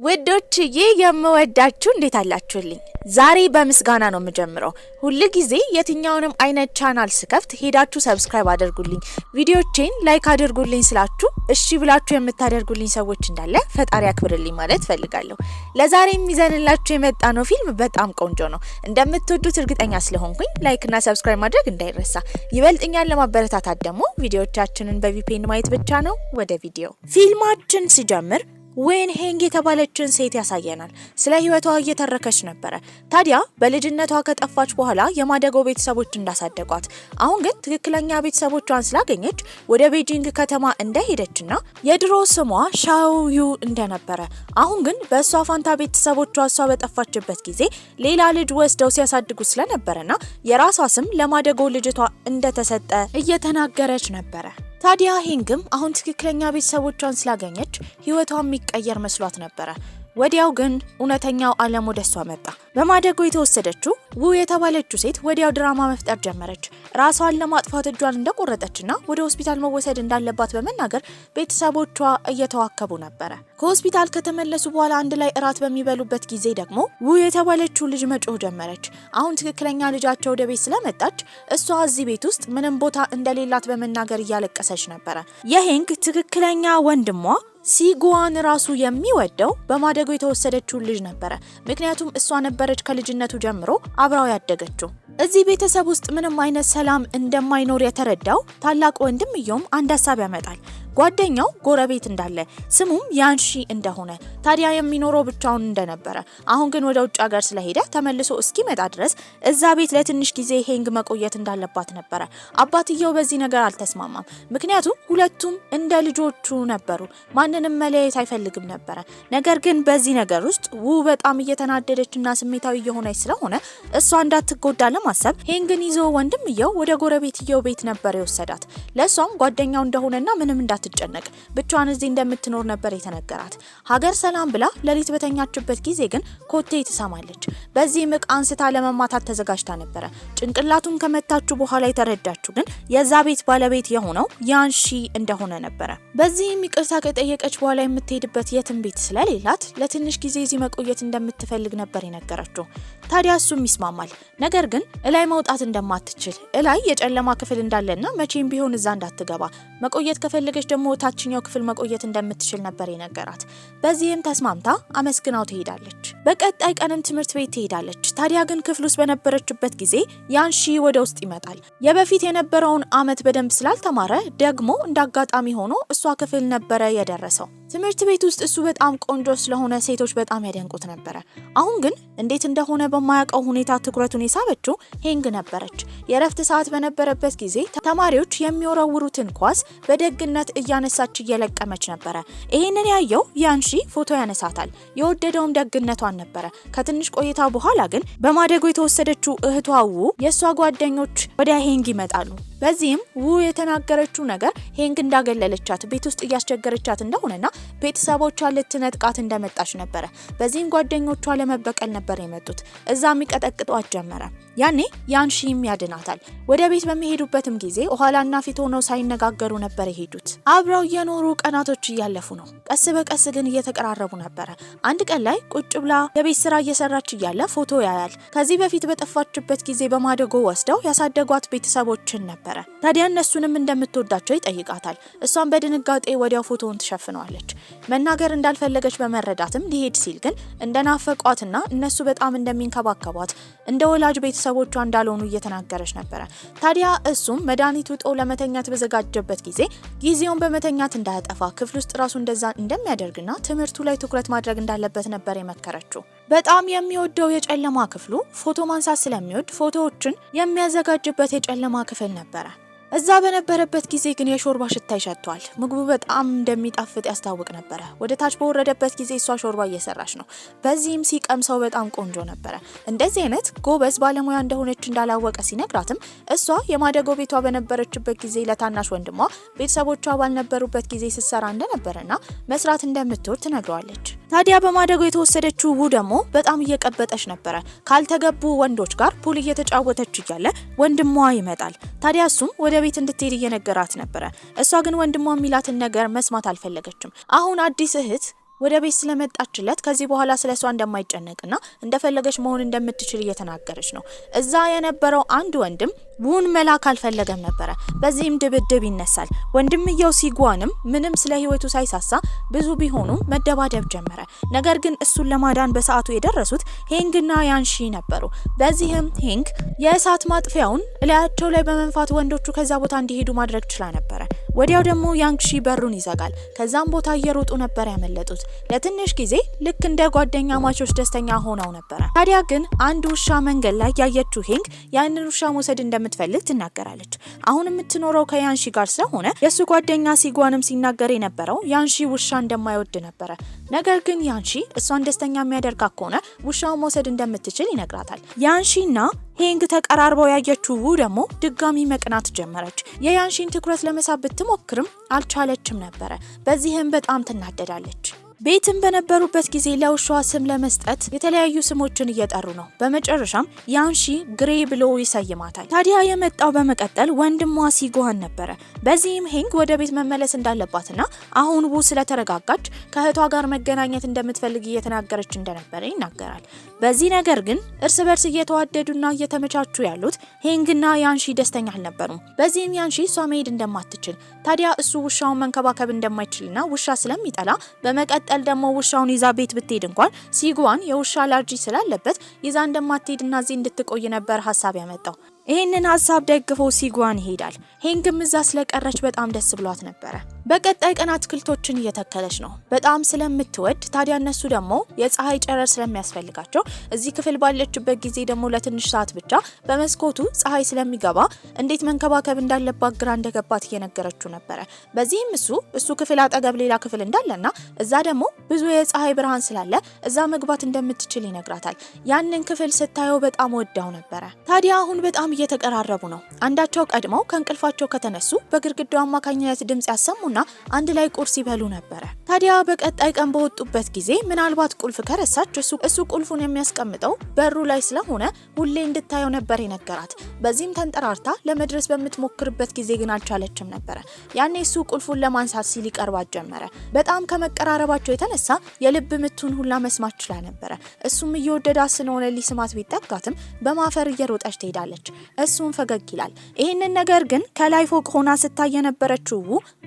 ወዶችዬ የምወዳችሁ እንዴት አላችሁልኝ? ዛሬ በምስጋና ነው የምጀምረው። ሁሉ ጊዜ የትኛውንም አይነት ቻናል ስከፍት ሄዳችሁ ሰብስክራይብ አድርጉልኝ፣ ቪዲዮቼን ላይክ አድርጉልኝ ስላችሁ እሺ ብላችሁ የምታደርጉልኝ ሰዎች እንዳለ ፈጣሪ ያክብርልኝ ማለት ፈልጋለሁ። ለዛሬ የሚዘንላችሁ የመጣነው ፊልም በጣም ቆንጆ ነው። እንደምትወዱት እርግጠኛ ስለሆንኩኝ ላይክ እና ሰብስክራይብ ማድረግ እንዳይረሳ። ይበልጥኛል ለማበረታታት ደግሞ ቪዲዮቻችንን በቪፒኤን ማየት ብቻ ነው። ወደ ቪዲዮ ፊልማችን ሲጀምር ዌን ሄንግ የተባለችን ሴት ያሳየናል። ስለ ህይወቷ እየተረከች ነበረ። ታዲያ በልጅነቷ ከጠፋች በኋላ የማደጎ ቤተሰቦች እንዳሳደጓት፣ አሁን ግን ትክክለኛ ቤተሰቦቿን ስላገኘች ወደ ቤጂንግ ከተማ እንደሄደችና የድሮ ስሟ ሻውዩ እንደነበረ፣ አሁን ግን በእሷ ፋንታ ቤተሰቦቿ እሷ በጠፋችበት ጊዜ ሌላ ልጅ ወስደው ሲያሳድጉ ስለነበረና የራሷ ስም ለማደጎ ልጅቷ እንደተሰጠ እየተናገረች ነበረ። ታዲያ ሄንግም አሁን ትክክለኛ ቤተሰቦቿን ስላገኘች ህይወቷ የሚቀየር መስሏት ነበረ። ወዲያው ግን እውነተኛው ዓለም ወደሷ መጣ። በማደጎ የተወሰደችው ው የተባለችው ሴት ወዲያው ድራማ መፍጠር ጀመረች። ራሷን ለማጥፋት እጇን እንደቆረጠችና ወደ ሆስፒታል መወሰድ እንዳለባት በመናገር ቤተሰቦቿ እየተዋከቡ ነበረ። ከሆስፒታል ከተመለሱ በኋላ አንድ ላይ እራት በሚበሉበት ጊዜ ደግሞ ው የተባለችው ልጅ መጮህ ጀመረች። አሁን ትክክለኛ ልጃቸው ወደ ቤት ስለመጣች እሷ እዚህ ቤት ውስጥ ምንም ቦታ እንደሌላት በመናገር እያለቀሰች ነበረ። የሄንግ ትክክለኛ ወንድሟ ሲጓን ራሱ የሚወደው በማደጎ የተወሰደችው ልጅ ነበረ። ምክንያቱም እሷ ነበረች ከልጅነቱ ጀምሮ አብራው ያደገችው። እዚህ ቤተሰብ ውስጥ ምንም አይነት ሰላም እንደማይኖር የተረዳው ታላቅ ወንድምየውም አንድ ሀሳብ ያመጣል። ጓደኛው ጎረቤት እንዳለ ስሙም ያንሺ እንደሆነ፣ ታዲያ የሚኖረው ብቻውን እንደነበረ፣ አሁን ግን ወደ ውጭ ሀገር ስለሄደ ተመልሶ እስኪመጣ ድረስ እዛ ቤት ለትንሽ ጊዜ ሄንግ መቆየት እንዳለባት ነበረ። አባትየው በዚህ ነገር አልተስማማም። ምክንያቱም ሁለቱም እንደ ልጆቹ ነበሩ። ማንንም መለያየት አይፈልግም ነበረ። ነገር ግን በዚህ ነገር ውስጥ ው በጣም እየተናደደችና ስሜታዊ እየሆነች ስለሆነ እሷ እንዳትጎዳ ለማሰብ ሄንግን ይዞ ወንድምየው ወደ ጎረቤትየው ቤት ነበር የወሰዳት። ለሷም ጓደኛው እንደሆነና ምንም እንዳትጨነቅ ብቻዋን እዚህ እንደምትኖር ነበር የተነገራት። ሀገር ሰላም ብላ ለሊት በተኛችበት ጊዜ ግን ኮቴ ትሰማለች። በዚህ ምቅ አንስታ ለመማታት ተዘጋጅታ ነበረ። ጭንቅላቱን ከመታችሁ በኋላ የተረዳችው ግን የዛ ቤት ባለቤት የሆነው ያንሺ እንደሆነ ነበረ። በዚህም ይቅርታ ከጠየቀች በኋላ የምትሄድበት የትም ቤት ስለሌላት ለትንሽ ጊዜ እዚህ መቆየት እንደምትፈልግ ነበር የነገረችው። ታዲያ እሱም ይስማማል። ነገር ግን እላይ መውጣት እንደማትችል፣ እላይ የጨለማ ክፍል እንዳለና መቼም ቢሆን እዛ እንዳትገባ፣ መቆየት ከፈለገች ደግሞ ታችኛው ክፍል መቆየት እንደምትችል ነበር የነገራት። በዚህም ተስማምታ አመስግናው ትሄዳለች። በቀጣይ ቀንም ትምህርት ቤት ትሄዳለች። ታዲያ ግን ክፍል ውስጥ በነበረችበት ጊዜ ያንሺ ወደ ውስጥ ይመጣል። የበፊት የነበረውን አመት በደንብ ስላልተማረ ደግሞ እንዳጋጣሚ ሆኖ እሷ ክፍል ነበረ የደረሰው። ትምህርት ቤት ውስጥ እሱ በጣም ቆንጆ ስለሆነ ሴቶች በጣም ያደንቁት ነበረ። አሁን ግን እንዴት እንደሆነ በማያውቀው ሁኔታ ትኩረቱን የሳበችው ሄንግ ነበረች። የረፍት ሰዓት በነበረበት ጊዜ ተማሪዎች የሚወረውሩትን ኳስ በደግነት እያነሳች እየለቀመች ነበረ። ይሄንን ያየው ያንሺ ፎቶ ያነሳታል። የወደደውም ደግነቷን ነበረ። ከትንሽ ቆይታ በኋላ ግን በማደጎ የተወሰደችው እህቷ ው የሷ ጓደኞች ወደ ሄንግ ይመጣሉ። በዚህም ው የተናገረችው ነገር ሄንግ እንዳገለለቻት፣ ቤት ውስጥ እያስቸገረቻት እንደሆነና ቤተሰቦቿ ልትነጥቃት እንደመጣች ነበረ። በዚህም ጓደኞቿ ለመበቀል ነበር የመጡት። እዛም ይቀጠቅጧት ጀመረ። ያኔ ያንሺም ያድናታል። ወደ ቤት በሚሄዱበትም ጊዜ ኋላና ፊት ሆነው ሳይነጋገሩ ነበር የሄዱት። አብረው የኖሩ ቀናቶች እያለፉ ነው። ቀስ በቀስ ግን እየተቀራረቡ ነበረ። አንድ ቀን ላይ ቁጭ ብላ የቤት ስራ እየሰራች እያለ ፎቶ ያያል። ከዚህ በፊት በጠፋችበት ጊዜ በማደጎ ወስደው ያሳደጓት ቤተሰቦችን ነበር። ታዲያ እነሱንም እንደምትወዳቸው ይጠይቃታል። እሷም በድንጋጤ ወዲያው ፎቶውን ትሸፍነዋለች። መናገር እንዳልፈለገች በመረዳትም ሊሄድ ሲል ግን እንደናፈቋትና እነሱ በጣም እንደሚንከባከቧት እንደ ወላጅ ቤተሰቦቿ እንዳልሆኑ እየተናገረች ነበረ። ታዲያ እሱም መድኃኒት ውጦ ለመተኛት በዘጋጀበት ጊዜ ጊዜውን በመተኛት እንዳያጠፋ፣ ክፍል ውስጥ ራሱ እንደዛ እንደሚያደርግና ትምህርቱ ላይ ትኩረት ማድረግ እንዳለበት ነበር የመከረችው። በጣም የሚወደው የጨለማ ክፍሉ ፎቶ ማንሳት ስለሚወድ ፎቶዎችን የሚያዘጋጅበት የጨለማ ክፍል ነበረ። እዛ በነበረበት ጊዜ ግን የሾርባ ሽታ ይሸቷል። ምግቡ በጣም እንደሚጣፍጥ ያስታውቅ ነበረ። ወደ ታች በወረደበት ጊዜ እሷ ሾርባ እየሰራች ነው። በዚህም ሲቀምሰው በጣም ቆንጆ ነበረ። እንደዚህ አይነት ጎበዝ ባለሙያ እንደሆነች እንዳላወቀ ሲነግራትም እሷ የማደጎ ቤቷ በነበረችበት ጊዜ ለታናሽ ወንድሟ ቤተሰቦቿ ባልነበሩበት ጊዜ ስትሰራ እንደነበረና መስራት እንደምትወድ ትነግረዋለች። ታዲያ በማደጎ የተወሰደችው ው ደግሞ በጣም እየቀበጠች ነበረ። ካልተገቡ ወንዶች ጋር ፑል እየተጫወተች እያለ ወንድሟ ይመጣል። ታዲያ እሱም ወደ ቤት እንድትሄድ እየነገራት ነበረ። እሷ ግን ወንድሟ የሚላትን ነገር መስማት አልፈለገችም። አሁን አዲስ እህት ወደ ቤት ስለመጣችለት ከዚህ በኋላ ስለሷ እንደማይጨነቅና እንደፈለገች መሆን እንደምትችል እየተናገረች ነው። እዛ የነበረው አንድ ወንድም ውን መላክ አልፈለገም ነበር። በዚህም ድብድብ ይነሳል። ወንድምየው ሲጓንም ምንም ስለ ህይወቱ ሳይሳሳ ብዙ ቢሆኑም መደባደብ ጀመረ። ነገር ግን እሱን ለማዳን በሰዓቱ የደረሱት ሄንግና ያንሺ ነበሩ። በዚህም ሄንግ የእሳት ማጥፊያውን እላያቸው ላይ በመንፋት ወንዶቹ ከዛ ቦታ እንዲሄዱ ማድረግ ችላ ነበር። ወዲያው ደግሞ ያንሺ በሩን ይዘጋል። ከዛም ቦታ እየሮጡ ነበር ያመለጡት። ለትንሽ ጊዜ ልክ እንደ ጓደኛ ማቾች ደስተኛ ሆነው ነበር። ታዲያ ግን አንድ ውሻ መንገድ ላይ ያየችው ሄንግ ያንን ውሻ መውሰድ እንደምትፈልግ ትናገራለች። አሁን የምትኖረው ከያንሺ ጋር ስለሆነ የሱ ጓደኛ ሲጓንም ሲናገር የነበረው ያንሺ ውሻ እንደማይወድ ነበር። ነገር ግን ያንሺ እሷን ደስተኛ የሚያደርጋ ከሆነ ውሻው መውሰድ እንደምትችል ይነግራታል። ያንሺና ሄንግ ተቀራርበው ያየችው ደግሞ ድጋሚ መቅናት ጀመረች። የያንሺን ትኩረት ለመሳብ ብትሞክርም አልቻለችም ነበር። በዚህም በጣም ትናደዳለች። ቤትም በነበሩበት ጊዜ ለውሻዋ ስም ለመስጠት የተለያዩ ስሞችን እየጠሩ ነው። በመጨረሻም ያንሺ ግሬ ብሎ ይሰይማታል። ታዲያ የመጣው በመቀጠል ወንድሟ ሲጓን ነበር። በዚህም ሄንግ ወደ ቤት መመለስ እንዳለባትና አሁን ቡ ስለተረጋጋች ከእህቷ ጋር መገናኘት እንደምትፈልግ እየተናገረች እንደነበረ ይናገራል። በዚህ ነገር ግን እርስ በርስ እየተዋደዱና እየተመቻቹ ያሉት ሄንግና ያንሺ ደስተኛ አልነበሩም። በዚህም ያንሺ እሷ መሄድ እንደማትችል ታዲያ እሱ ውሻውን መንከባከብ እንደማይችልና ውሻ ስለሚጠላ በመቀጠል ደግሞ ውሻውን ይዛ ቤት ብትሄድ እንኳን ሲጓን የውሻ አለርጂ ስላለበት ይዛ እንደማትሄድና እዚህ እንድትቆይ ነበር ሐሳብ ያመጣው። ይሄንን ሐሳብ ደግፎ ሲጓን ይሄዳል። ሄንግም እዛ ስለቀረች በጣም ደስ ብሏት ነበር። በቀጣይ ቀን አትክልቶችን እየተከለች ነው በጣም ስለምትወድ። ታዲያ እነሱ ደግሞ የፀሐይ ጨረር ስለሚያስፈልጋቸው እዚህ ክፍል ባለችበት ጊዜ ደግሞ ለትንሽ ሰዓት ብቻ በመስኮቱ ፀሐይ ስለሚገባ እንዴት መንከባከብ እንዳለባት ግራ እንደገባት እየነገረችው ነበር። በዚህም እሱ ክፍል አጠገብ ሌላ ክፍል እንዳለና እዛ ደግሞ ብዙ የፀሐይ ብርሃን ስላለ እዛ መግባት እንደምትችል ይነግራታል። ያንን ክፍል ስታየው በጣም ወዳው ነበር። ታዲያ አሁን በጣም እየተቀራረቡ ነው። አንዳቸው ቀድመው ከእንቅልፋቸው ከተነሱ በግድግዳው አማካኝነት ድምጽ ያሰሙና አንድ ላይ ቁርስ ይበሉ ነበር። ታዲያ በቀጣይ ቀን በወጡበት ጊዜ ምናልባት ቁልፍ ከረሳች እሱ ቁልፉን የሚያስቀምጠው በሩ ላይ ስለሆነ ሁሌ እንድታየው ነበር የነገራት። በዚህም ተንጠራርታ ለመድረስ በምትሞክርበት ጊዜ ግን አልቻለችም ነበር። ያኔ እሱ ቁልፉን ለማንሳት ሲል ይቀርባት ጀመረ። በጣም ከመቀራረባቸው የተነሳ የልብ ምቱን ሁላ መስማት ችላ ነበር። እሱም እየወደዳት ስለሆነ ሊስማት ቢጠጋትም በማፈር እየሮጠች ትሄዳለች። እሱም ፈገግ ይላል። ይህንን ነገር ግን ከላይ ፎቅ ሆና ስታይ የነበረችው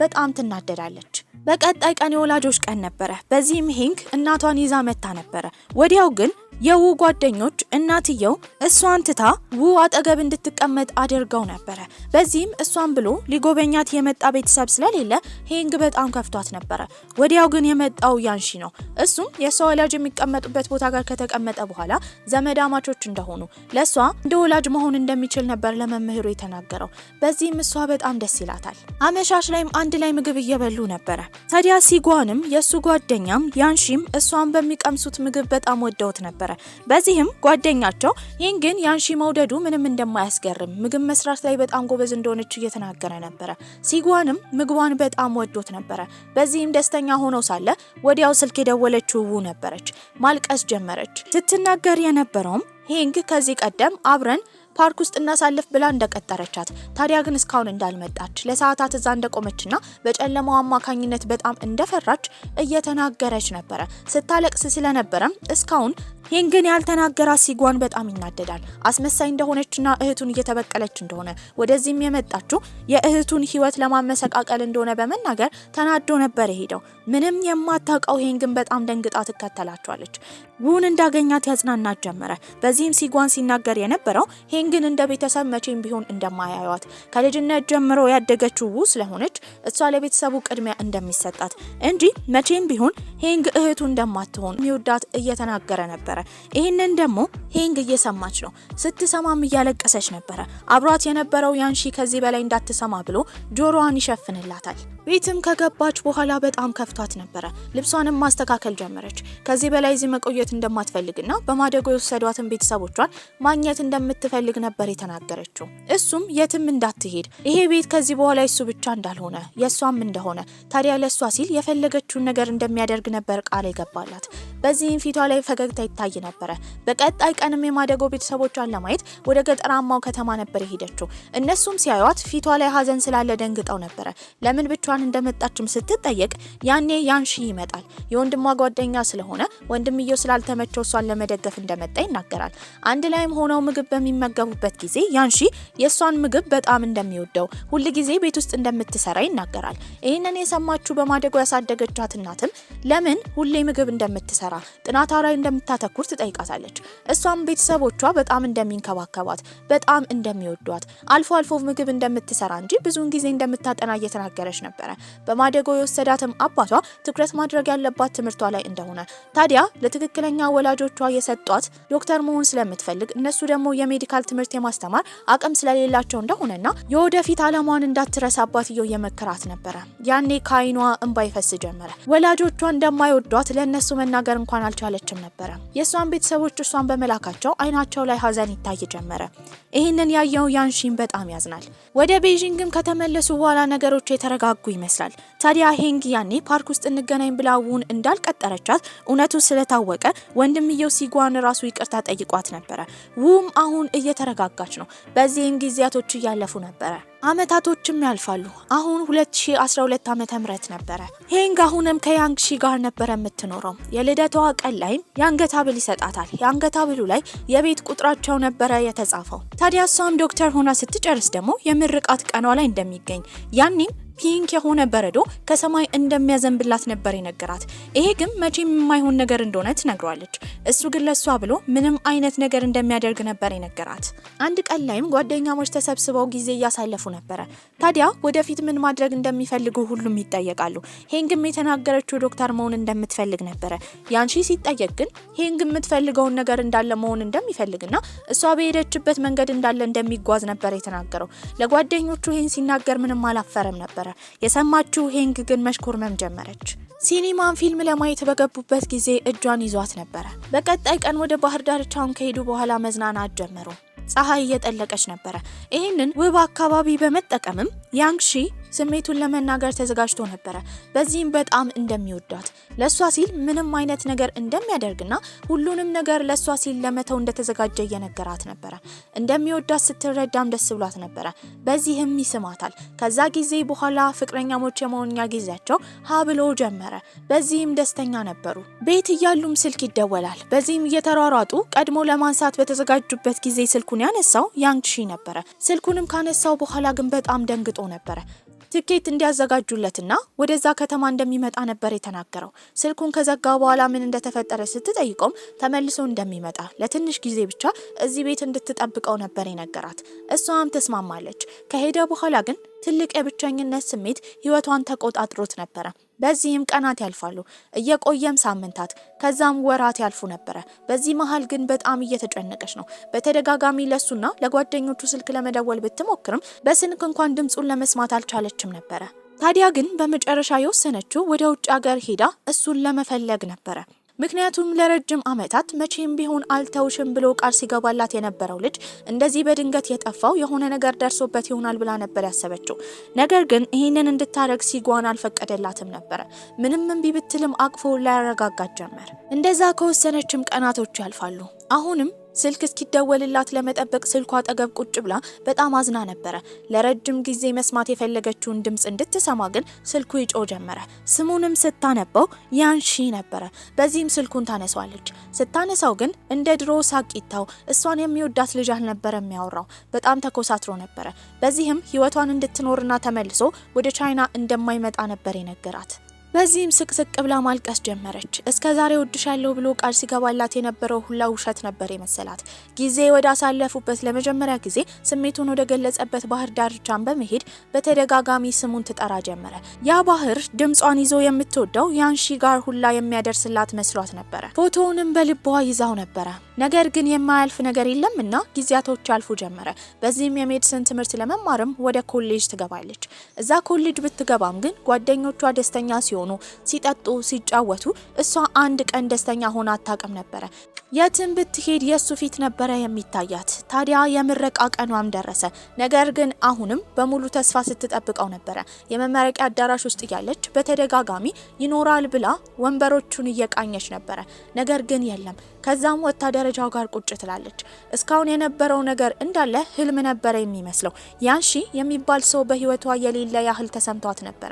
በጣም ትናደዳለች። በቀጣይ ቀን የወላጆች ቀን ነበረ። በዚህም ሄንግ እናቷን ይዛ መታ ነበረ። ወዲያው ግን የው ጓደኞች እናትየው እሷን ትታ አጠገብ እንድትቀመጥ አድርገው ነበር። በዚህም እሷን ብሎ ሊጎበኛት የመጣ ቤተሰብ ስለሌለ ሄንግ በጣም ከፍቷት ነበር። ወዲያው ግን የመጣው ያንሺ ነው። እሱም የሷ ወላጅ የሚቀመጡበት ቦታ ጋር ከተቀመጠ በኋላ ዘመዳማቾች እንደሆኑ ለሷ እንደ ወላጅ መሆን እንደሚችል ነበር ለመምህሩ የተናገረው። በዚህም እሷ በጣም ደስ ይላታል። አመሻሽ ላይም አንድ ላይ ምግብ እየበሉ ነበር። ታዲያ ሲጓንም የሱ ጓደኛም ያንሺም እሷን በሚቀምሱት ምግብ በጣም ወደውት ነበር። በዚህም ጓደኛቸው ሄንግን ያንሺ መውደዱ ምንም እንደማያስገርም ምግብ መስራት ላይ በጣም ጎበዝ እንደሆነች እየተናገረ ነበር። ሲጓንም ምግቧን በጣም ወዶት ነበር። በዚህም ደስተኛ ሆኖ ሳለ ወዲያው ስልክ የደወለችው ነበረች። ማልቀስ ጀመረች። ስትናገር የነበረውም ሄንግ ከዚህ ቀደም አብረን ፓርክ ውስጥ እናሳልፍ ብላ እንደቀጠረቻት ታዲያ ግን እስካሁን እንዳልመጣች ለሰዓታት እዛ እንደቆመችና በጨለማው አማካኝነት በጣም እንደፈራች እየተናገረች ነበር። ስታለቅስ ስለነበረ እስካሁን ሄንግን ያልተናገራት ሲጓን በጣም ይናደዳል። አስመሳይ እንደሆነችና እህቱን እየተበቀለች እንደሆነ ወደዚህም የመጣችው የእህቱን ህይወት ለማመሰቃቀል እንደሆነ በመናገር ተናዶ ነበር የሄደው። ምንም የማታውቀው ሄንግን በጣም ደንግጣ ትከተላቸዋለች። ውን እንዳገኛት ያጽናናት ጀመረ። በዚህም ሲጓን ሲናገር የነበረው ሄንግን እንደ ቤተሰብ መቼም ቢሆን እንደማያዩት ከልጅነት ጀምሮ ያደገችው ስለሆነች እሷ ለቤተሰቡ ቅድሚያ እንደሚሰጣት እንጂ መቼም ቢሆን ሄንግ እህቱ እንደማትሆን ሚውዳት እየተናገረ ነበር። ይህንን ደግሞ ሄንግ እየሰማች ነው። ስትሰማም እያለቀሰች ነበር። አብሯት የነበረው ያንሺ ከዚህ በላይ እንዳትሰማ ብሎ ጆሮዋን ይሸፍንላታል። ቤትም ከገባች በኋላ በጣም ከፍቷት ነበር። ልብሷንም ማስተካከል ጀመረች። ከዚህ በላይ እዚህ መቆየት እንደማትፈልግና በማደጎ የወሰዷትን ቤተሰቦቿን ማግኘት እንደምትፈልግ ነበር የተናገረችው። እሱም የትም እንዳትሄድ ይሄ ቤት ከዚህ በኋላ እሱ ብቻ እንዳልሆነ የሷም እንደሆነ ታዲያ ለሷ ሲል የፈለገችውን ነገር እንደሚያደርግ ነበር ቃል የገባላት። በዚህም ፊቷ ላይ ፈገግታ ይታይ ነበር። በቀጣይ ቀንም የማደጎ ቤተሰቦቿን ለማየት ወደ ገጠራማው ከተማ ነበር የሄደችው። እነሱም ሲያዩት ፊቷ ላይ ሀዘን ስላለ ደንግጠው ነበር። ለምን ብቻዋን እንደመጣችም ስትጠየቅ ያኔ ያንሺ ይመጣል። የወንድሟ ጓደኛ ስለሆነ ወንድምየው ስላልተመቸው እሷን ለመደገፍ እንደመጣ ይናገራል። አንድ ላይም ሆነው ምግብ በሚመገቡበት ጊዜ ያንሺ የሷን ምግብ በጣም እንደሚወደው ሁሉ ጊዜ ቤት ውስጥ እንደምትሰራ ይናገራል። ይሄንን የሰማችው በማደጎ ያሳደገቻት እናትም ለምን ሁሌ ምግብ እንደምትሰራ ጥናቷ ላይ እንደምታተኩር ትጠይቃታለች። እሷም ቤተሰቦቿ በጣም እንደሚንከባከባት በጣም እንደሚወዷት አልፎ አልፎ ምግብ እንደምትሰራ እንጂ ብዙውን ጊዜ እንደምታጠና እየተናገረች ነበር። በማደጎ የወሰዳትም አባቷ ትኩረት ማድረግ ያለባት ትምህርቷ ላይ እንደሆነ ታዲያ ለትክክለኛ ወላጆቿ የሰጧት ዶክተር መሆን ስለምትፈልግ እነሱ ደግሞ የሜዲካል ትምህርት የማስተማር አቅም ስለሌላቸው እንደሆነና የወደፊት አላማዋን እንዳትረሳ አባትየው የመከራት ነበር። ያኔ ከዓይኗ እንባ ይፈስ ጀመረ። ወላጆቿ እንደማይወዷት ለነሱ መናገር እንኳን አልቻለችም ነበር። የሷን ቤተሰቦች እሷን በመላካቸው አይናቸው ላይ ሀዘን ይታይ ጀመረ። ይህንን ያየው ያንሺን በጣም ያዝናል። ወደ ቤጂንግም ከተመለሱ በኋላ ነገሮች የተረጋጉ ይመስላል። ታዲያ ሄንግ ያኔ ፓርክ ውስጥ እንገናኝ ብላውን እንዳልቀጠረቻት እውነቱ ስለታወቀ ወንድምየው ሲጓን ራሱ ይቅርታ ጠይቋት ነበር። ውም አሁን እየተረጋጋች ነው። በዚህም ጊዜያቶች እያለፉ ነበር። አመታቶችም ያልፋሉ። አሁን 2012 ዓመተ ምህረት ነበር። ሄንግ አሁንም ከያንግሺ ጋር ነበር የምትኖረው። የልደቷ ቀን ላይም የአንገት ሐብል ይሰጣታል። የአንገት ሐብሉ ላይ የቤት ቁጥራቸው ነበር የተጻፈው። ታዲያ እሷም ዶክተር ሆና ስትጨርስ ደግሞ የምርቃት ቀኗ ላይ እንደሚገኝ ያኔም ፒንክ የሆነ በረዶ ከሰማይ እንደሚያዘንብላት ነበር የነገራት። ይሄ ግን መቼም የማይሆን ነገር እንደሆነ ትነግሯለች። እሱ ግን ለሷ ብሎ ምንም አይነት ነገር እንደሚያደርግ ነበር የነገራት። አንድ ቀን ላይም ጓደኛሞች ተሰብስበው ጊዜ እያሳለፉ ነበር። ታዲያ ወደፊት ምን ማድረግ እንደሚፈልጉ ሁሉም ይጠየቃሉ። ሄንግም የተናገረችው ዶክተር መሆን እንደምትፈልግ ነበር። ያንሺ ሲጠየቅ ግን ሄንግ የምትፈልገውን ነገር እንዳለ መሆን እንደሚፈልግና እሷ በሄደችበት መንገድ እንዳለ እንደሚጓዝ ነበር የተናገረው። ለጓደኞቹ ይሄን ሲናገር ምንም አላፈረም ነበር። የሰማችው ሄንግ ግን መሽኮርመም ጀመረች። ሲኒማን ፊልም ለማየት በገቡበት ጊዜ እጇን ይዟት ነበር። በቀጣይ ቀን ወደ ባህር ዳርቻውን ከሄዱ በኋላ መዝናናት ጀመሩ። ፀሐይ እየጠለቀች ነበር። ይህንን ውብ አካባቢ በመጠቀምም ያንግሺ ስሜቱን ለመናገር ተዘጋጅቶ ነበር። በዚህም በጣም እንደሚወዳት ለሷ ሲል ምንም አይነት ነገር እንደሚያደርግና ሁሉንም ነገር ለሷ ሲል ለመተው እንደተዘጋጀ እየነገራት ነበር። እንደሚወዳት ስትረዳም ደስ ብሏት ነበር። በዚህም ይስማታል። ከዛ ጊዜ በኋላ ፍቅረኛሞች የመሆኛ ጊዜያቸው ሀብሎ ጀመረ። በዚህም ደስተኛ ነበሩ። ቤት እያሉም ስልክ ይደወላል። በዚህም እየተሯሯጡ ቀድሞ ለማንሳት በተዘጋጁበት ጊዜ ስልኩን ያነሳው ያንግሺ ነበር። ስልኩንም ካነሳው በኋላ ግን በጣም ደንግጦ ነበር። ትኬት እንዲያዘጋጁለትና ወደዛ ከተማ እንደሚመጣ ነበር የተናገረው። ስልኩን ከዘጋ በኋላ ምን እንደተፈጠረ ስትጠይቀውም ተመልሶ እንደሚመጣ ለትንሽ ጊዜ ብቻ እዚህ ቤት እንድትጠብቀው ነበር የነገራት። እሷም ተስማማለች። ከሄደ በኋላ ግን ትልቅ የብቸኝነት ስሜት ህይወቷን ተቆጣጥሮት ነበር። በዚህም ቀናት ያልፋሉ። እየቆየም ሳምንታት ከዛም ወራት ያልፉ ነበር። በዚህ መሃል ግን በጣም እየተጨነቀች ነው። በተደጋጋሚ ለሱና ለጓደኞቹ ስልክ ለመደወል ብትሞክርም በስልክ እንኳን ድምጹን ለመስማት አልቻለችም ነበር። ታዲያ ግን በመጨረሻ የወሰነችው ወደ ውጭ ሀገር ሄዳ እሱን ለመፈለግ ነበር። ምክንያቱም ለረጅም አመታት መቼም ቢሆን አልተውሽም ብሎ ቃል ሲገባላት የነበረው ልጅ እንደዚህ በድንገት የጠፋው የሆነ ነገር ደርሶበት ይሆናል ብላ ነበር ያሰበችው። ነገር ግን ይሄንን እንድታረግ ሲጓን አልፈቀደላትም ነበር። ምንም እምቢ ብትልም አቅፎ ላያረጋጋት ጀመር። እንደዛ ከወሰነችም ቀናቶች ያልፋሉ። አሁንም ስልክ እስኪደወልላት ለመጠበቅ ስልኳ አጠገብ ቁጭ ብላ በጣም አዝና ነበር። ለረጅም ጊዜ መስማት የፈለገችውን ድምጽ እንድትሰማ ግን ስልኩ ይጮህ ጀመረ። ስሙንም ስታነበው ያንሺ ነበር። በዚህም ስልኩን ታነሳዋለች። ስታነሳው ግን እንደ ድሮ ሳቂታው እሷን የሚወዳት ልጅ አልነበረ የሚያወራው። በጣም ተኮሳትሮ ነበር። በዚህም ህይወቷን እንድትኖርና ተመልሶ ወደ ቻይና እንደማይመጣ ነበር የነገራት። በዚህም ስቅስቅ ብላ ማልቀስ ጀመረች። እስከዛሬ ወድሻለሁ ብሎ ቃል ሲገባላት የነበረው ሁላ ውሸት ነበር የመሰላት። ጊዜ ወደ አሳለፉበት ለመጀመሪያ ጊዜ ስሜቱን ወደ ገለጸበት ባህር ዳርቻን በመሄድ በተደጋጋሚ ስሙን ትጠራ ጀመረ። ያ ባህር ድምጿን ይዞ የምትወደው ያንሺ ጋር ሁላ የሚያደርስላት መስሏት ነበር። ፎቶውንም በልቧ ይዛው ነበር። ነገር ግን የማያልፍ ነገር የለምና ጊዜያቶች ያልፉ ጀመረ። በዚህም የሜዲሲን ትምህርት ለመማርም ወደ ኮሌጅ ትገባለች። እዛ ኮሌጅ ብትገባም ግን ጓደኞቿ ደስተኛ ሲሆኑ ሲሆኑ ሲጠጡ ሲጫወቱ እሷ አንድ ቀን ደስተኛ ሆና አታውቅም ነበር። የትም ብትሄድ የሱ ፊት ነበረ የሚታያት። ታዲያ የምረቃ ቀኗም ደረሰ። ነገር ግን አሁንም በሙሉ ተስፋ ስትጠብቀው ነበረ። የመመረቂያ አዳራሽ ውስጥ ያለች በተደጋጋሚ ይኖራል ብላ ወንበሮቹን እየቃኘች ነበረ። ነገር ግን የለም። ከዛም ወታ ደረጃው ጋር ቁጭ ትላለች። እስካሁን የነበረው ነገር እንዳለ ህልም ነበረ የሚመስለው። ያንሺ የሚባል ሰው በህይወቷ የሌለ ያህል ተሰምቷት ነበረ።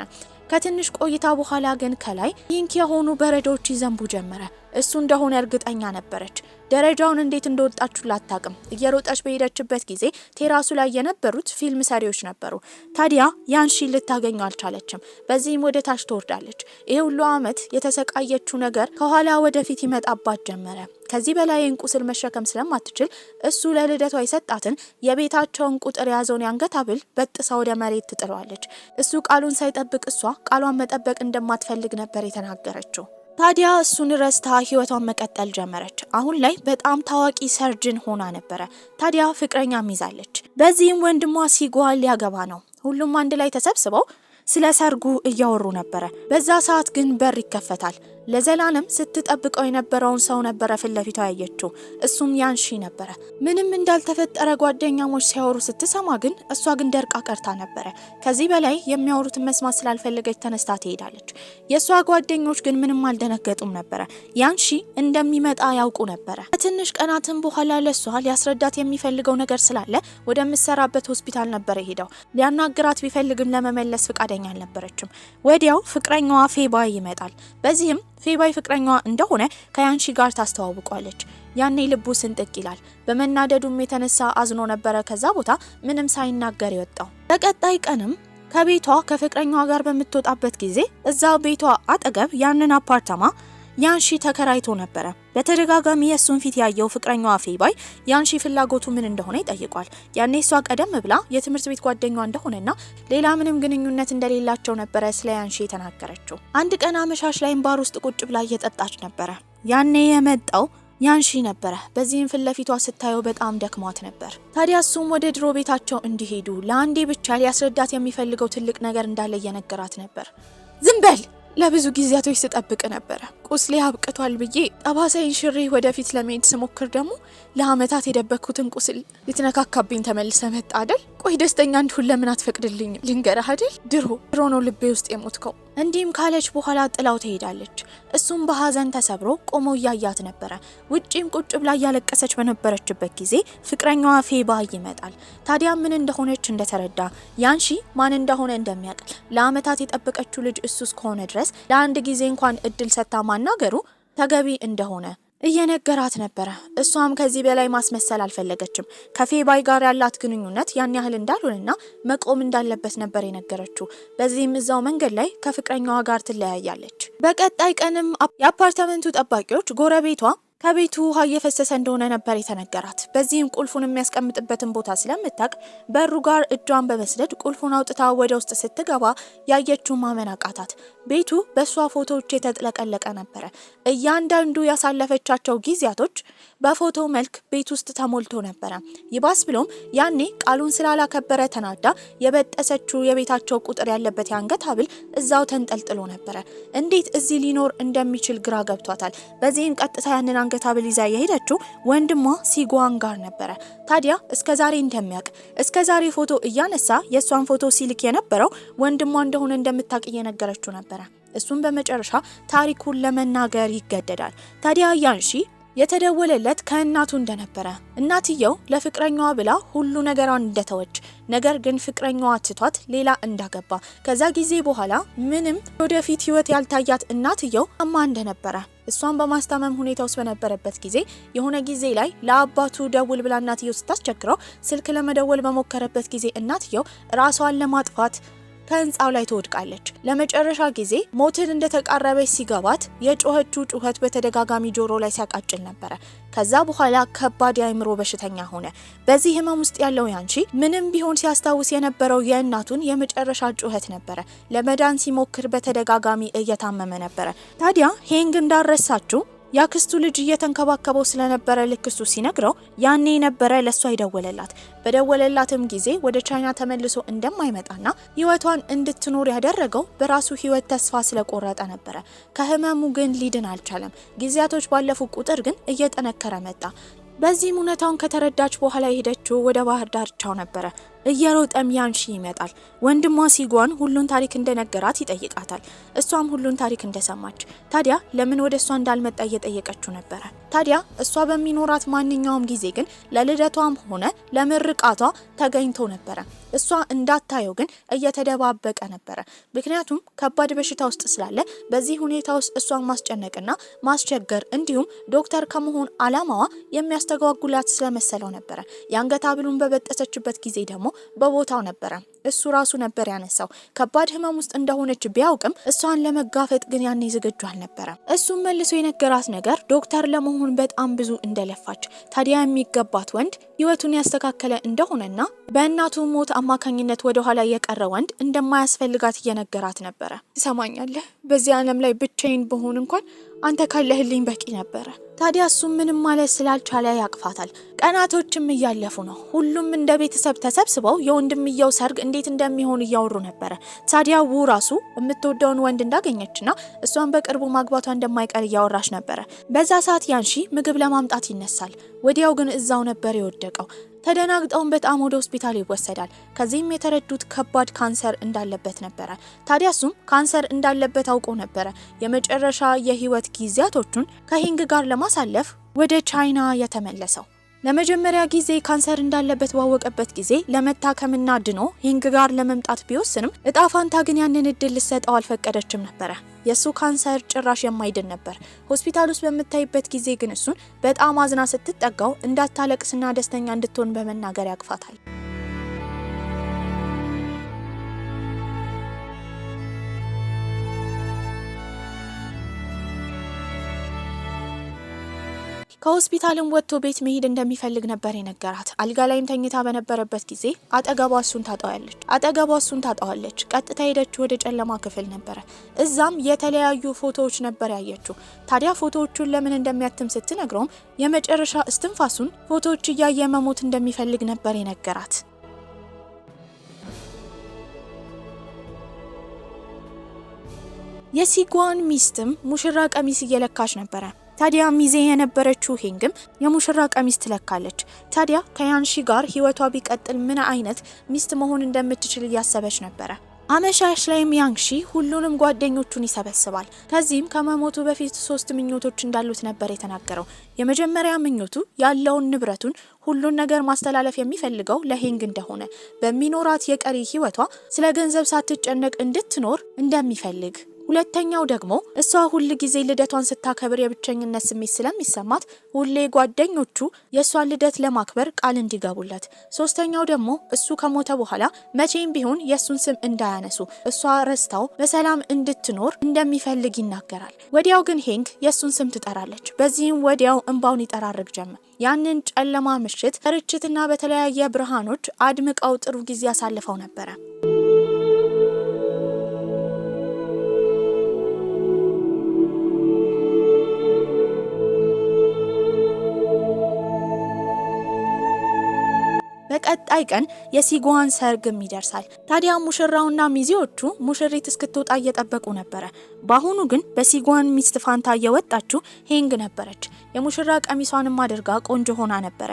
ከትንሽ ቆይታ በኋላ ግን ከላይ ፒንክ የሆኑ በረዶች ይዘንቡ ጀመረ። እሱ እንደሆነ እርግጠኛ ነበረች። ደረጃውን እንዴት እንደወጣችሁ ላታቅም። እየሮጠች በሄደችበት ጊዜ ቴራሱ ላይ የነበሩት ፊልም ሰሪዎች ነበሩ። ታዲያ ያንሺ ልታገኘው አልቻለችም። በዚህም ወደ ታች ትወርዳለች። ይሄ ሁሉ አመት የተሰቃየችው ነገር ከኋላ ወደፊት ይመጣባት ጀመረ። ከዚህ በላይ ቁስል መሸከም ስለማትችል እሱ ለልደቷ የሰጣትን የቤታቸውን ቁጥር ያዘውን የአንገት ሐብል በጥሳ ወደ መሬት ትጥለዋለች። እሱ ቃሉን ሳይጠብቅ እሷ ቃሏን መጠበቅ እንደማትፈልግ ነበር የተናገረችው። ታዲያ እሱን ረስታ ህይወቷን መቀጠል ጀመረች። አሁን ላይ በጣም ታዋቂ ሰርጅን ሆና ነበረ። ታዲያ ፍቅረኛም ይዛለች። በዚህም ወንድሟ ሲጓል ሊያገባ ነው። ሁሉም አንድ ላይ ተሰብስበው ስለ ሰርጉ እያወሩ ነበረ። በዛ ሰዓት ግን በር ይከፈታል። ለዘላለም ስትጠብቀው የነበረውን ሰው ነበረ ፊት ለፊቷ ያየችው። እሱም ያንሺ ነበረ። ምንም እንዳልተፈጠረ ጓደኛሞች ሲያወሩ ስትሰማ ግን እሷ ግን ደርቃ ቀርታ ነበረ። ከዚህ በላይ የሚያወሩትን መስማት ስላልፈለገች ተነስታ ትሄዳለች። የእሷ ጓደኞች ግን ምንም አልደነገጡም ነበረ። ያንሺ እንደሚመጣ ያውቁ ነበረ። ከትንሽ ቀናትም በኋላ ለሷ ሊያስረዳት የሚፈልገው ነገር ስላለ ወደምትሰራበት ሆስፒታል ነበረ ሄደው። ሊያናግራት ቢፈልግም ለመመለስ ፍቃደኛ አልነበረችም። ወዲያው ፍቅረኛዋ ፌባይ ይመጣል። በዚህም ፌባይ ፍቅረኛዋ እንደሆነ ከያንሺ ጋር ታስተዋውቋለች። ያኔ ልቡ ስንጥቅ ይላል። በመናደዱም የተነሳ አዝኖ ነበረ ከዛ ቦታ ምንም ሳይናገር የወጣው። በቀጣይ ቀንም ከቤቷ ከፍቅረኛዋ ጋር በምትወጣበት ጊዜ እዛ ቤቷ አጠገብ ያንን አፓርታማ ያንሺ ተከራይቶ ነበረ። በተደጋጋሚ የሱን ፊት ያየው ፍቅረኛዋ ፌባይ ያንሺ ፍላጎቱ ምን እንደሆነ ይጠይቋል። ያኔ እሷ ቀደም ብላ የትምህርት ቤት ጓደኛዋ እንደሆነና ሌላ ምንም ግንኙነት እንደሌላቸው ነበረ ስለ ያንሺ የተናገረችው። አንድ ቀን አመሻሽ ላይ ባር ውስጥ ቁጭ ብላ እየጠጣች ነበረ። ያኔ የመጣው ያንሺ ነበረ። በዚህም ፊት ለፊቷ ስታየው በጣም ደክሟት ነበር። ታዲያ እሱም ወደ ድሮ ቤታቸው እንዲሄዱ ለአንዴ ብቻ ሊያስረዳት የሚፈልገው ትልቅ ነገር እንዳለ እየነገራት ነበር። ዝም በል! ለብዙ ጊዜያቶች ስጠብቅ ነበረ። ቁስሌ አብቅቷል ብዬ ጠባሳይን ሽሬ ወደፊት ለመሄድ ስሞክር ደግሞ ለአመታት የደበኩትን ቁስል ልትነካካብኝ ተመልሰ መጣ አይደል? ቆይ ደስተኛ እንድሁን ለምን አትፈቅድልኝ? ልንገርህ አይደል? ድሮ ነው ልቤ ውስጥ የሞትከው። እንዲህም ካለች በኋላ ጥላው ትሄዳለች። እሱም በሀዘን ተሰብሮ ቆሞ እያያት ነበረ። ውጪም ቁጭ ብላ እያለቀሰች በነበረችበት ጊዜ ፍቅረኛዋ ፌባይ ይመጣል። ታዲያ ምን እንደሆነች እንደተረዳ ያንሺ ማን እንደሆነ እንደሚያውቅ ለአመታት የጠበቀችው ልጅ እሱ እስከሆነ ድረስ ለአንድ ጊዜ እንኳን እድል ሰጥታ ማናገሩ ተገቢ እንደሆነ እየነገራት ነበረ። እሷም ከዚህ በላይ ማስመሰል አልፈለገችም። ከፌባይ ጋር ያላት ግንኙነት ያን ያህል እንዳልሆነና መቆም እንዳለበት ነበር የነገረችው። በዚህም እዛው መንገድ ላይ ከፍቅረኛዋ ጋር ትለያያለች። በቀጣይ ቀንም የአፓርታመንቱ ጠባቂዎች ጎረቤቷ ከቤቱ ውሃ እየፈሰሰ እንደሆነ ነበር የተነገራት። በዚህም ቁልፉን የሚያስቀምጥበትን ቦታ ስለምታውቅ በሩ ጋር እጇን በመስደድ ቁልፉን አውጥታ ወደ ውስጥ ስትገባ ያየችው ማመን አቃታት። ቤቱ በሷ ፎቶዎች የተጥለቀለቀ ነበረ። እያንዳንዱ ያሳለፈቻቸው ጊዜያቶች በፎቶ መልክ ቤት ውስጥ ተሞልቶ ነበረ። ይባስ ብሎም ያኔ ቃሉን ስላላከበረ ተናዳ የበጠሰችው የቤታቸው ቁጥር ያለበት የአንገት ሐብል እዛው ተንጠልጥሎ ነበረ። እንዴት እዚህ ሊኖር እንደሚችል ግራ ገብቷታል። በዚህም ቀጥታ ያንን አንገት ሐብል ይዛ የሄደችው ወንድሟ ሲጓን ጋር ነበረ። ታዲያ እስከዛሬ እንደሚያውቅ እስከዛሬ ፎቶ እያነሳ የሷን ፎቶ ሲልክ የነበረው ወንድሟ እንደሆነ እንደምታውቅ እየነገረችው ነበረ። እሱም በመጨረሻ ታሪኩን ለመናገር ይገደዳል። ታዲያ ያንሺ የተደወለለት ከእናቱ እንደነበረ እናትየው ለፍቅረኛዋ ብላ ሁሉ ነገሯን እንደተወች ነገር ግን ፍቅረኛዋ ትቷት ሌላ እንዳገባ ከዛ ጊዜ በኋላ ምንም ወደፊት ህይወት ያልታያት እናትየው አማ እንደነበረ እሷን በማስታመም ሁኔታ ውስጥ በነበረበት ጊዜ የሆነ ጊዜ ላይ ለአባቱ ደውል ብላ እናትየው ስታስቸግረው ስልክ ለመደወል በሞከረበት ጊዜ እናትየው ራሷን ለማጥፋት ከህንጻው ላይ ትወድቃለች። ለመጨረሻ ጊዜ ሞትን እንደተቃረበች ሲገባት የጮኸችው ጩኸት በተደጋጋሚ ጆሮ ላይ ሲያቃጭል ነበረ። ከዛ በኋላ ከባድ የአእምሮ በሽተኛ ሆነ። በዚህ ህመም ውስጥ ያለው ያንሺ ምንም ቢሆን ሲያስታውስ የነበረው የእናቱን የመጨረሻ ጩኸት ነበረ። ለመዳን ሲሞክር በተደጋጋሚ እየታመመ ነበረ። ታዲያ ሄንግ እንዳረሳችው ያክስቱ ልጅ እየተንከባከበው ስለነበረ ልክሱ ሲነግረው ያኔ ነበረ ለሷ ይደወለላት። በደወለላትም ጊዜ ወደ ቻይና ተመልሶ እንደማይመጣና ህይወቷን እንድትኖር ያደረገው በራሱ ህይወት ተስፋ ስለቆረጠ ነበረ። ከህመሙ ግን ሊድን አልቻለም። ጊዜያቶች ባለፉ ቁጥር ግን እየጠነከረ መጣ። በዚህም እውነታውን ከተረዳች በኋላ የሄደችው ወደ ባህር ዳርቻው ነበረ። እየሮጠም ያንሺ ይመጣል። ወንድሟ ሲጓን ሁሉን ታሪክ እንደነገራት ይጠይቃታል። እሷም ሁሉን ታሪክ እንደሰማች ታዲያ ለምን ወደ እሷ እንዳልመጣ እየጠየቀችው ነበረ። ታዲያ እሷ በሚኖራት ማንኛውም ጊዜ ግን ለልደቷም ሆነ ለምርቃቷ ተገኝቶ ነበረ። እሷ እንዳታየው ግን እየተደባበቀ ነበረ። ምክንያቱም ከባድ በሽታ ውስጥ ስላለ በዚህ ሁኔታ ውስጥ እሷን ማስጨነቅና ማስቸገር እንዲሁም ዶክተር ከመሆን አላማዋ የሚያስተጓጉላት ስለመሰለው ነበረ። የአንገት ሐብሉን በበጠሰችበት ጊዜ ደግሞ በቦታው ነበረ። እሱ ራሱ ነበር ያነሳው። ከባድ ህመም ውስጥ እንደሆነች ቢያውቅም እሷን ለመጋፈጥ ግን ያኔ ዝግጁ አልነበረም። እሱም መልሶ የነገራት ነገር ዶክተር ለመሆን በጣም ብዙ እንደለፋች፣ ታዲያ የሚገባት ወንድ ህይወቱን ያስተካከለ እንደሆነና በእናቱ ሞት አማካኝነት ወደ ኋላ የቀረ ወንድ እንደማያስፈልጋት እየነገራት ነበረ። ትሰማኛለህ? በዚህ ዓለም ላይ ብቻዬን በሆን እንኳን አንተ ካለህልኝ በቂ ነበረ። ታዲያ እሱ ምንም ማለት ስላልቻለ ያቅፋታል። ቀናቶችም እያለፉ ነው። ሁሉም እንደ ቤተሰብ ተሰብስበው የወንድምየው ሰርግ እንዴት እንደሚሆን እያወሩ ነበረ። ታዲያ ራሱ የምትወደውን ወንድ እንዳገኘችና እሷን በቅርቡ ማግባቷ እንደማይቀር እያወራች ነበረ። በዛ ሰዓት ያንሺ ምግብ ለማምጣት ይነሳል። ወዲያው ግን እዛው ነበር የወደቀው። ተደናግጠውን በጣም ወደ ሆስፒታል ይወሰዳል። ከዚህም የተረዱት ከባድ ካንሰር እንዳለበት ነበረ። ታዲያ እሱም ካንሰር እንዳለበት አውቆ ነበረ የመጨረሻ የህይወት ጊዜያቶቹን ከሂንግ ጋር ለማሳለፍ ወደ ቻይና የተመለሰው። ለመጀመሪያ ጊዜ ካንሰር እንዳለበት ባወቀበት ጊዜ ለመታከምና ድኖ ሂንግ ጋር ለመምጣት ቢወስንም እጣፋንታ ግን ያንን እድል ልሰጠው አልፈቀደችም ነበረ። የሱ ካንሰር ጭራሽ የማይድን ነበር። ሆስፒታል ውስጥ በምታይበት ጊዜ ግን እሱን በጣም አዝና ስትጠጋው እንዳታለቅስና ደስተኛ እንድትሆን በመናገር ያቅፋታል። ከሆስፒታልም ወጥቶ ቤት መሄድ እንደሚፈልግ ነበር የነገራት። አልጋ ላይም ተኝታ በነበረበት ጊዜ አጠገቧ እሱን ታጣዋለች። ቀጥታ ሄደችው ወደ ጨለማ ክፍል ነበረ። እዛም የተለያዩ ፎቶዎች ነበር ያየችው። ታዲያ ፎቶዎቹን ለምን እንደሚያትም ስትነግረውም የመጨረሻ እስትንፋሱን ፎቶዎች እያየ መሞት እንደሚፈልግ ነበር የነገራት። የሲጓን ሚስትም ሙሽራ ቀሚስ እየለካች ነበረ። ታዲያ ሚዜ የነበረችው ሂንግም የሙሽራ ቀሚስ ትለካለች። ታዲያ ከያንሺ ጋር ህይወቷ ቢቀጥል ምን አይነት ሚስት መሆን እንደምትችል እያሰበች ነበረ። አመሻሽ ላይም ያንሺ ሁሉንም ጓደኞቹን ይሰበስባል። ከዚህም ከመሞቱ በፊት 3 ምኞቶች እንዳሉት ነበር የተናገረው። የመጀመሪያ ምኞቱ ያለውን ንብረቱን ሁሉን ነገር ማስተላለፍ የሚፈልገው ለሂንግ እንደሆነ፣ በሚኖራት የቀሪ ህይወቷ ስለ ገንዘብ ሳትጨነቅ እንድትኖር እንደሚፈልግ። ሁለተኛው ደግሞ እሷ ሁል ጊዜ ልደቷን ስታከብር የብቸኝነት ስሜት ስለሚሰማት ሁሌ ጓደኞቹ የእሷን ልደት ለማክበር ቃል እንዲገቡለት። ሶስተኛው ደግሞ እሱ ከሞተ በኋላ መቼም ቢሆን የእሱን ስም እንዳያነሱ እሷ ረስታው በሰላም እንድትኖር እንደሚፈልግ ይናገራል። ወዲያው ግን ሂንግ የእሱን ስም ትጠራለች። በዚህም ወዲያው እንባውን ይጠራርግ ጀመር። ያንን ጨለማ ምሽት ርችትና በተለያየ ብርሃኖች አድምቀው ጥሩ ጊዜ ያሳልፈው ነበረ። በቀጣይ ቀን የሲጓን ሰርግም ይደርሳል። ታዲያ ሙሽራውና ሚዜዎቹ ሙሽሪት እስክትወጣ እየጠበቁ ነበረ። በአሁኑ ግን በሲጓን ሚስት ፋንታ የወጣችው ሂንግ ነበረች። የሙሽራ ቀሚሷንም አድርጋ ቆንጆ ሆና ነበረ።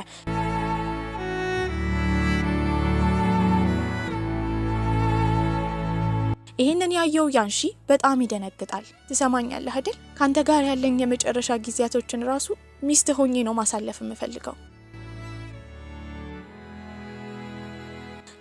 ይህንን ያየው ያንሺ በጣም ይደነግጣል። ትሰማኛለህ አይደል? ካንተ ጋር ያለኝ የመጨረሻ ጊዜያቶችን ራሱ ሚስት ሆኜ ነው ማሳለፍ የምፈልገው።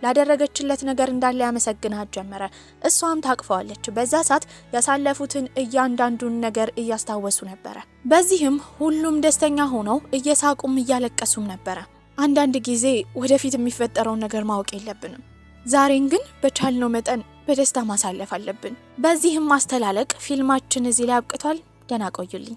ላደረገችለት ነገር እንዳለ ያመሰግናት ጀመረ። እሷም ታቅፈዋለች። በዛ ሰዓት ያሳለፉትን እያንዳንዱን ነገር እያስታወሱ ነበረ። በዚህም ሁሉም ደስተኛ ሆነው እየሳቁም እያለቀሱም ነበረ። አንዳንድ ጊዜ ወደፊት የሚፈጠረውን ነገር ማወቅ የለብንም። ዛሬን ግን በቻልነው መጠን በደስታ ማሳለፍ አለብን። በዚህም ማስተላለቅ ፊልማችን እዚህ ላይ አብቅቷል። ደህና ቆዩልኝ።